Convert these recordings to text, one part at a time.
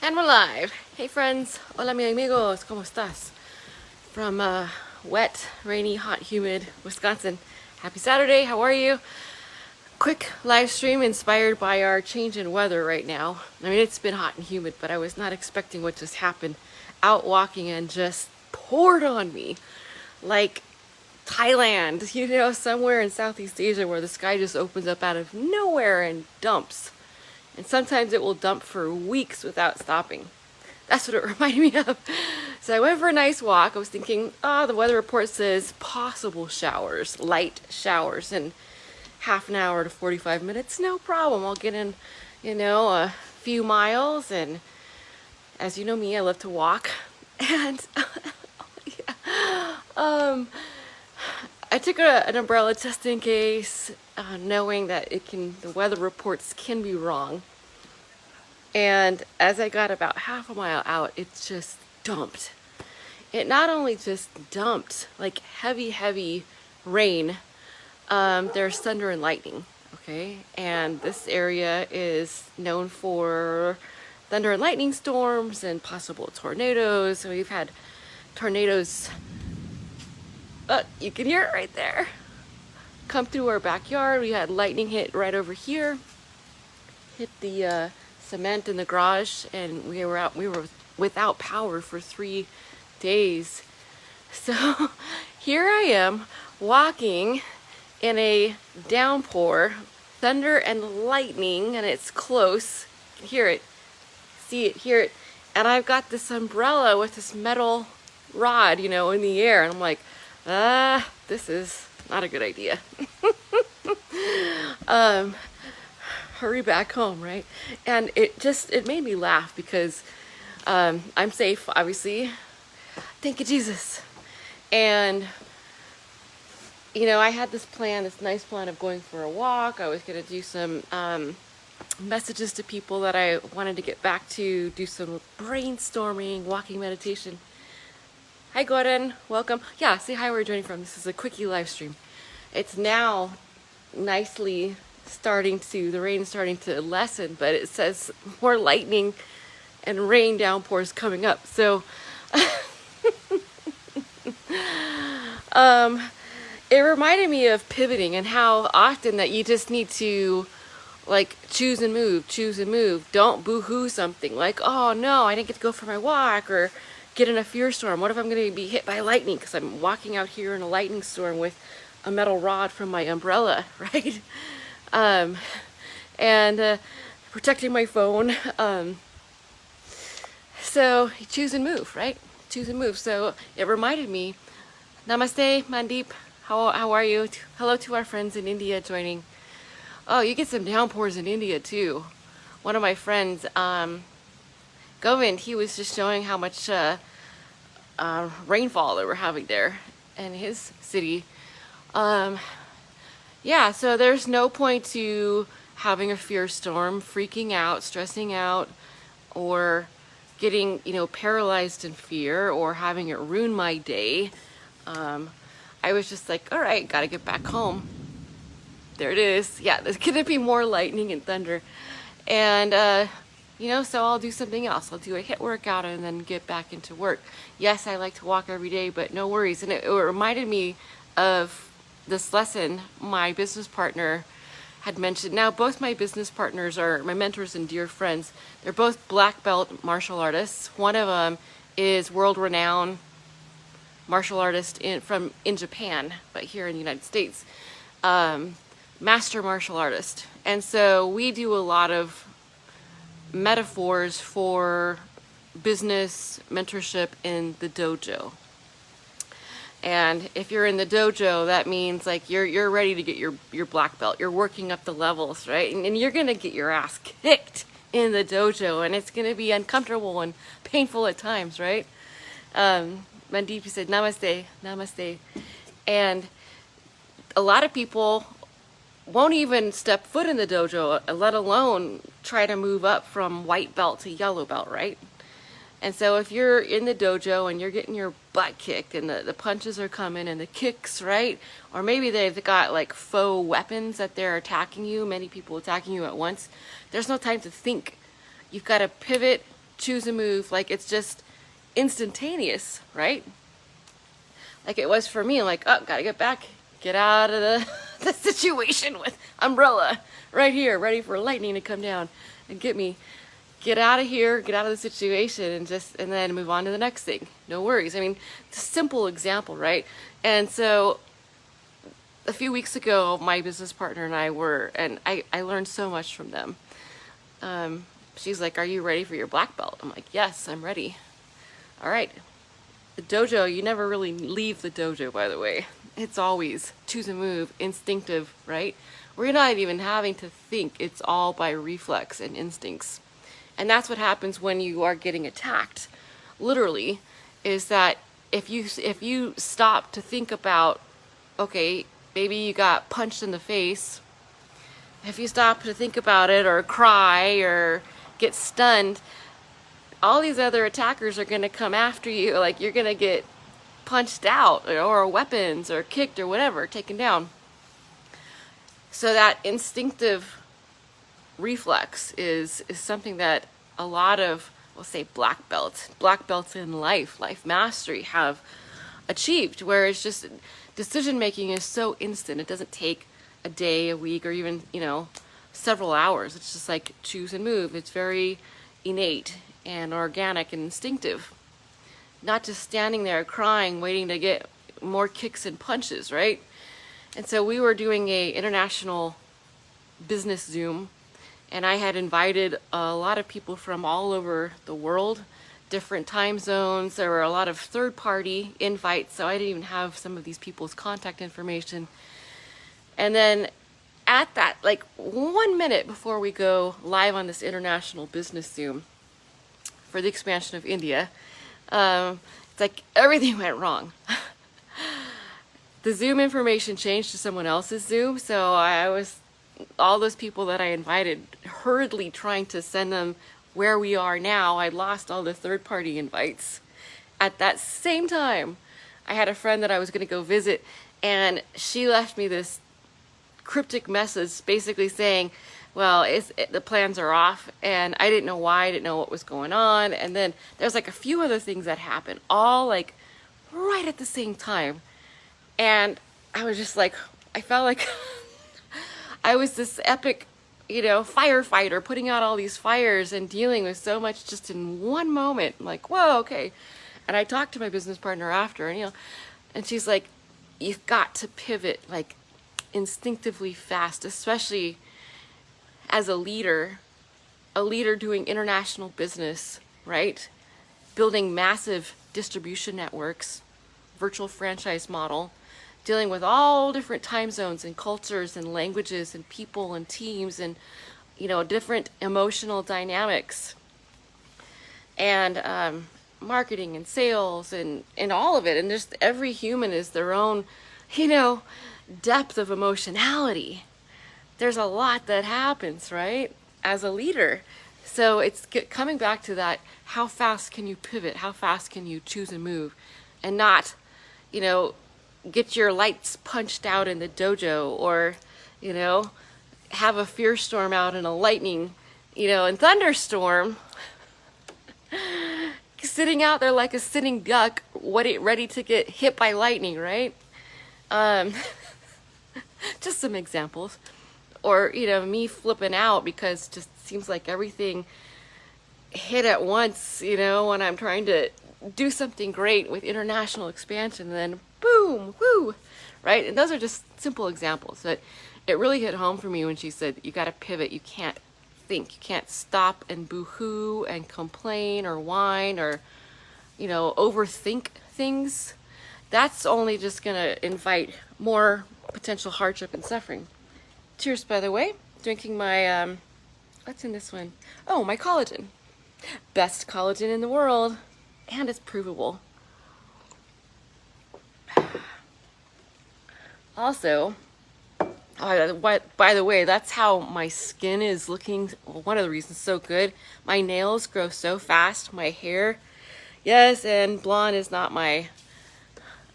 And we're live. Hey friends, hola mi amigos, ¿cómo estás? From wet, rainy, hot, humid Wisconsin. Happy Saturday, how are you? Quick live stream inspired by our change in weather right now. I mean, it's been hot and humid, but I was not expecting what just happened. Out walking and just poured on me. Like Thailand, you know, somewhere in Southeast Asia where the sky just opens up out of nowhere and dumps. And sometimes it will dump for weeks without stopping. That's what it reminded me of. So I went for a nice walk. I was thinking, the weather report says possible showers, light showers, in half an hour to 45 minutes. No problem. I'll get in, a few miles. And as you know me, I love to walk. And I took an umbrella just in case, knowing that the weather reports can be wrong. And as I got about half a mile out, it just dumped. It not only just dumped, like heavy rain, there's thunder and lightning, okay? And this area is known for thunder and lightning storms and possible tornadoes. So we've had tornadoes, you can hear it right there, come through our backyard. We had lightning hit right over here, hit the cement in the garage, and we were without power for 3 days. So here I am walking in a downpour, thunder and lightning, and it's close. You can hear it, see it, hear it, and I've got this umbrella with this metal rod, in the air, and I'm like, this is not a good idea. Hurry back home, right? And it made me laugh because I'm safe, obviously. Thank you, Jesus. And I had this nice plan of going for a walk. I was gonna do some messages to people that I wanted to get back to, do some brainstorming, walking meditation. Hi Gordon, welcome. Yeah, say hi where you're joining from. This is a quickie live stream. It's now nicely the rain's starting to lessen, but it says more lightning and rain downpours coming up. So it reminded me of pivoting and how often that you just need to choose and move. Don't boo-hoo something like, oh no, I didn't get to go for my walk, or get in a fear storm. What if I'm going to be hit by lightning because I'm walking out here in a lightning storm with a metal rod from my umbrella, right? And protecting my phone. So choose and move, right? Choose and move. So it reminded me, Namaste, Mandeep. How are you? Hello to our friends in India joining. Oh, you get some downpours in India too. One of my friends, Govind, he was just showing how much rainfall they were having there in his city. Yeah, so there's no point to having a fear storm, freaking out, stressing out, or getting, paralyzed in fear, or having it ruin my day. I was just like, all right, gotta get back home. There it is. Yeah, there's gonna be more lightning and thunder. And, so I'll do something else. I'll do a HIIT workout and then get back into work. Yes, I like to walk every day, but no worries. And it reminded me of this lesson my business partner had mentioned. Now, both my business partners are my mentors and dear friends. They're both black belt martial artists. One of them is world-renowned martial artist in Japan, but here in the United States. Master martial artist. And so we do a lot of metaphors for business mentorship in the dojo. And if you're in the dojo, that means you're ready to get your black belt. You're working up the levels, right? And you're gonna get your ass kicked in the dojo, and it's gonna be uncomfortable and painful at times, right? Mandeep said, Namaste, Namaste. And a lot of people won't even step foot in the dojo, let alone try to move up from white belt to yellow belt, right? And so if you're in the dojo and you're getting your butt kicked and the punches are coming and the kicks, right? Or maybe they've got faux weapons that they're attacking you, many people attacking you at once. There's no time to think. You've got to pivot, choose a move, like it's just instantaneous, right? Like it was for me, like, oh, gotta get back, get out of the situation with umbrella right here, ready for lightning to come down and get me. Get out of here, get out of the situation, and then move on to the next thing. No worries. I mean, it's a simple example, right? And so a few weeks ago, my business partner and I learned so much from them. She's like, are you ready for your black belt? I'm like, yes, I'm ready. All right. The dojo, you never really leave the dojo, by the way. It's always choose a move, instinctive, right? We're not even having to think. It's all by reflex and instincts. And that's what happens when you are getting attacked. Literally, is that if you stop to think about, okay, maybe you got punched in the face, if you stop to think about it or cry or get stunned, all these other attackers are going to come after you. Like you're going to get punched out or weapons or kicked or whatever, taken down. So that instinctive reflex is something that a lot of, we'll say black belts in life mastery have achieved, where it's just decision making is so instant. It doesn't take a day, a week, or even, several hours. It's just like choose and move. It's very innate and organic and instinctive. Not just standing there crying, waiting to get more kicks and punches, right? And so we were doing a international business Zoom, and I had invited a lot of people from all over the world, different time zones. There were a lot of third-party invites, so I didn't even have some of these people's contact information. And then at that, like 1 minute before we go live on this international business Zoom for the expansion of India, it's like everything went wrong. The Zoom information changed to someone else's Zoom, so I was, all those people that I invited, hurriedly trying to send them where we are now. I lost all the third-party invites. At that same time, I had a friend that I was going to go visit, and she left me this cryptic message basically saying, well, the plans are off, and I didn't know why, I didn't know what was going on. And then there's like a few other things that happened, all like right at the same time. And I was just like, I felt like I was this epic, firefighter putting out all these fires and dealing with so much just in one moment. I'm like, whoa, okay. And I talked to my business partner after, and she's like, you've got to pivot like instinctively fast, especially as a leader doing international business, right? Building massive distribution networks, virtual franchise model, dealing with all different time zones and cultures and languages and people and teams and, different emotional dynamics and marketing and sales and all of it. And just every human is their own, depth of emotionality. There's a lot that happens, right, as a leader. So it's coming back to that, how fast can you pivot? How fast can you choose and move and not, get your lights punched out in the dojo or, have a fear storm out in a lightning, and thunderstorm, sitting out there like a sitting duck, ready to get hit by lightning, right? Just some examples. Or, me flipping out because it just seems like everything hit at once, when I'm trying to do something great with international expansion, and then boom, woo, right? And those are just simple examples. But it really hit home for me when she said, you got to pivot. You can't think. You can't stop and boo-hoo and complain or whine or, overthink things. That's only just going to invite more potential hardship and suffering. Cheers, by the way. Drinking my, what's in this one? Oh, my collagen. Best collagen in the world. And it's provable. Also, by the way, that's how my skin is looking. One of the reasons it's so good. My nails grow so fast. My hair, yes, and blonde is not my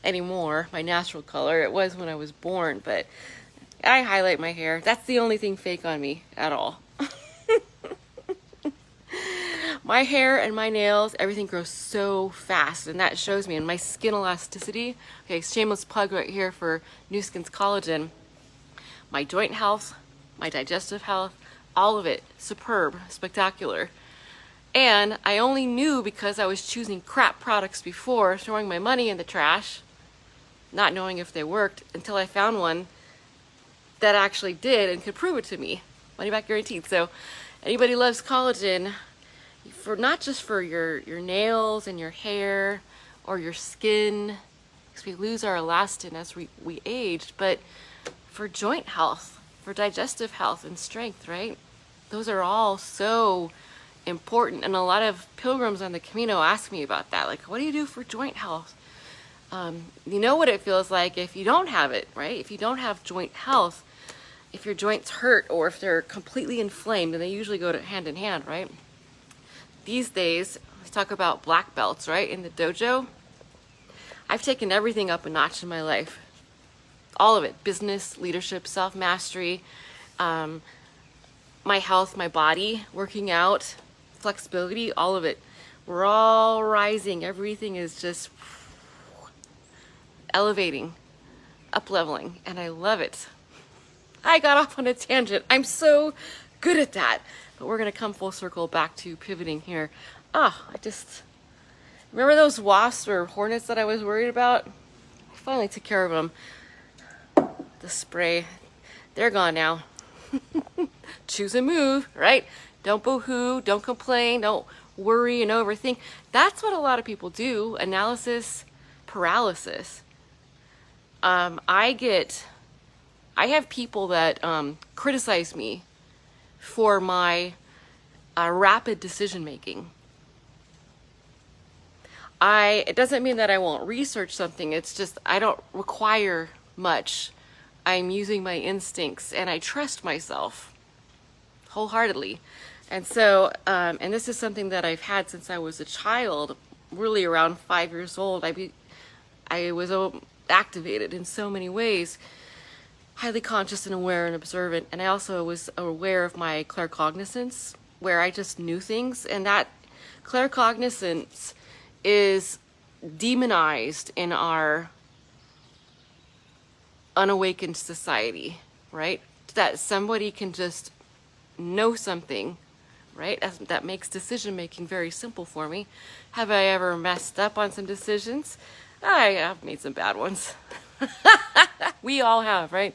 natural color. It was when I was born, but I highlight my hair. That's the only thing fake on me at all. My hair and my nails, everything grows so fast, and that shows me. And my skin elasticity, okay, shameless plug right here for New Skin's collagen. My joint health, my digestive health, all of it, superb, spectacular. And I only knew because I was choosing crap products before, throwing my money in the trash, not knowing if they worked, until I found one that actually did and could prove it to me. Money back guaranteed. So anybody loves collagen, for not just for your nails and your hair or your skin, because we lose our elastin as we age, but for joint health, for digestive health and strength, right? Those are all so important. And a lot of pilgrims on the Camino ask me about that. Like, what do you do for joint health? You know what it feels like if you don't have it, right? If you don't have joint health, if your joints hurt or if they're completely inflamed, and they usually go hand in hand, right? These days, let's talk about black belts, right? In the dojo, I've taken everything up a notch in my life. All of it, business, leadership, self-mastery, my health, my body, working out, flexibility, all of it. We're all rising. Everything is just elevating, up-leveling, and I love it. I got off on a tangent. I'm so good at that. But we're going to come full circle back to pivoting here. I just remember those wasps or hornets that I was worried about? I finally took care of them. The spray, they're gone now. Choose a move, right? Don't boo-hoo, don't complain, don't worry and overthink. That's what a lot of people do. Analysis paralysis. I have people that criticize me for my rapid decision making. It doesn't mean that I won't research something. It's just I don't require much. I'm using my instincts and I trust myself wholeheartely. And so, and this is something that I've had since I was a child, really around 5 years old. I was activated in so many ways, highly conscious and aware and observant. And I also was aware of my claircognizance, where I just knew things. And that claircognizance is demonized in our unawakened society, right? That somebody can just know something, right? That makes decision making very simple for me. Have I ever messed up on some decisions? I have made some bad ones. We all have, right?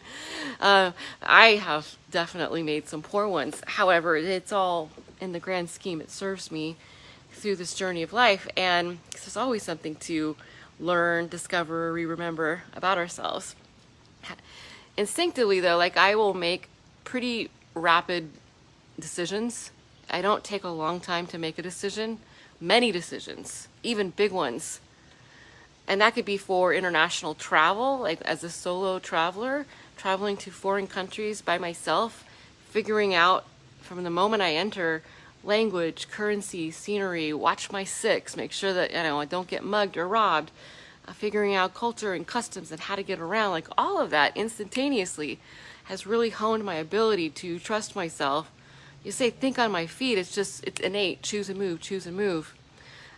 I have definitely made some poor ones. However, it's all in the grand scheme. It serves me through this journey of life, and there's always something to learn, discover, remember about ourselves. Instinctively, though, like I will make pretty rapid decisions. I don't take a long time to make a decision. Many decisions, even big ones. And that could be for international travel, like as a solo traveler, traveling to foreign countries by myself, figuring out from the moment I enter language, currency, scenery, watch my six, make sure that I don't get mugged or robbed, figuring out culture and customs and how to get around, like all of that instantaneously has really honed my ability to trust myself. You say think on my feet, it's innate, choose a move, choose a move.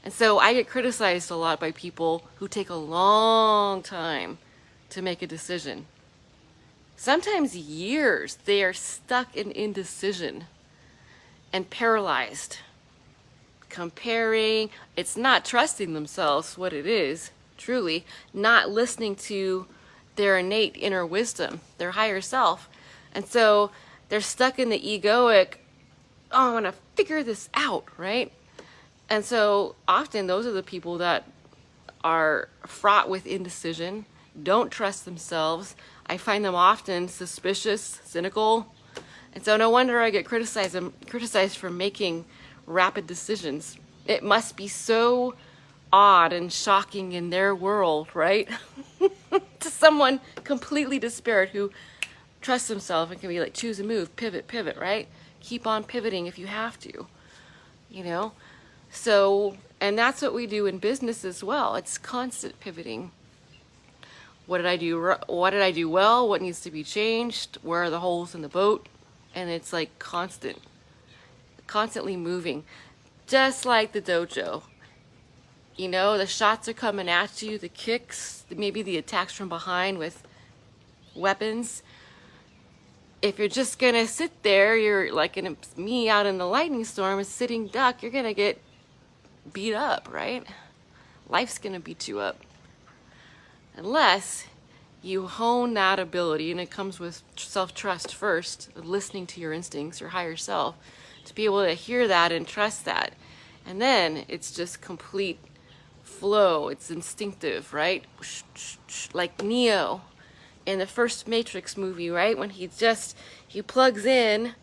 And so I get criticized a lot by people who take a long time to make a decision. Sometimes years. They are stuck in indecision and paralyzed. Comparing, it's not trusting themselves what it is, truly, not listening to their innate inner wisdom, their higher self. And so they're stuck in the egoic, I want to figure this out, right? And so often those are the people that are fraught with indecision, don't trust themselves. I find them often suspicious, cynical. And so no wonder I get criticized for making rapid decisions. It must be so odd and shocking in their world, right? To someone completely disparate who trusts themselves and can be like, choose a move, pivot, right? Keep on pivoting if you have to, So, and that's what we do in business as well. It's constant pivoting. What did I do? What did I do well? What needs to be changed? Where are the holes in the boat? And it's like constantly moving. just like the dojo. You know, the shots are coming at you, the kicks, maybe the attacks from behind with weapons. If you're just gonna sit there, you're like me out in the lightning storm, a sitting duck, you're gonna get beat up, right? Life's gonna beat you up. Unless you hone that ability, and it comes with self-trust first, listening to your instincts, your higher self, to be able to hear that and trust that. And then it's just complete flow. It's instinctive, right? Like Neo in the first Matrix movie, right? When he plugs in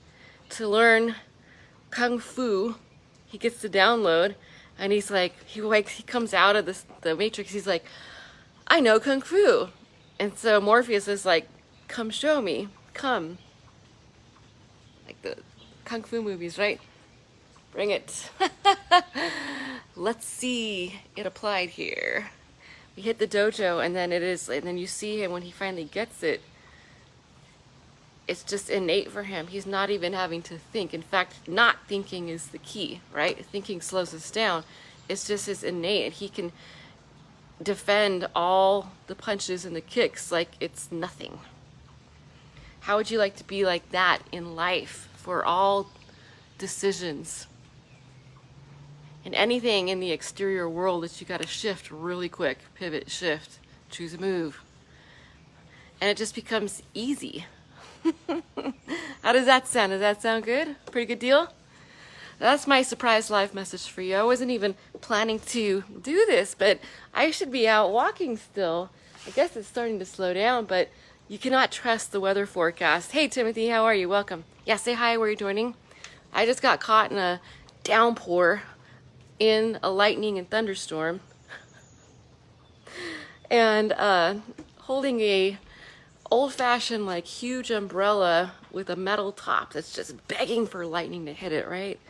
to learn Kung Fu, he gets the download, and he's like, he comes out of the Matrix, he's like, I know Kung Fu. And so Morpheus is like, come show me, come. Like the Kung Fu movies, right? Bring it. Let's see it applied here. We hit the dojo, and then you see him when he finally gets it. It's just innate for him. He's not even having to think. In fact, not thinking is the key, right? Thinking slows us down. It's just his innate, and he can defend all the punches and the kicks like it's nothing. How would you like to be like that in life for all decisions? And anything in the exterior world that you got to shift really quick, pivot, shift, choose a move. And it just becomes easy. How does that sound? Does that sound good? Pretty good deal? That's my surprise live message for you. I wasn't even planning to do this, but I should be out walking still. I guess it's starting to slow down, but you cannot trust the weather forecast. Hey, Timothy, how are you? Welcome. Yeah, say hi where you're joining. I just got caught in a downpour in a lightning and thunderstorm. And holding a old-fashioned, like, huge umbrella with a metal top that's just begging for lightning to hit it, right?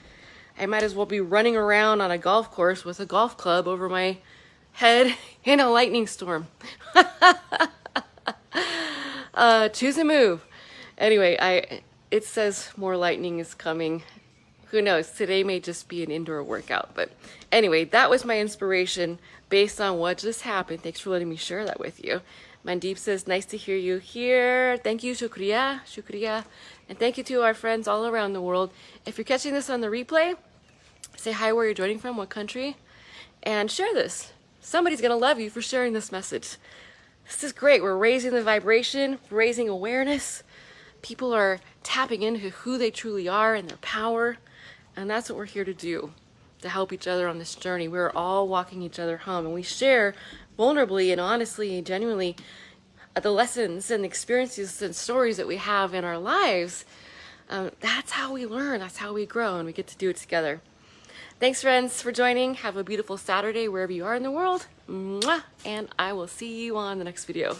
I might as well be running around on a golf course with a golf club over my head in a lightning storm. Choose a move. Anyway, it says more lightning is coming. Who knows? Today may just be an indoor workout. But anyway, that was my inspiration based on what just happened. Thanks for letting me share that with you. Mandeep says, nice to hear you here. Thank you, shukriya, shukriya. And thank you to our friends all around the world. If you're catching this on the replay, say hi where you're joining from, what country, and share this. Somebody's going to love you for sharing this message. This is great. We're raising the vibration, raising awareness. People are tapping into who they truly are and their power. And that's what we're here to do, to help each other on this journey. We're all walking each other home, and we share vulnerably and honestly and genuinely the lessons and experiences and stories that we have in our lives. That's how we learn. That's how we grow, and we get to do it together. Thanks, friends, for joining. Have a beautiful Saturday wherever you are in the world. Mwah! And I will see you on the next video.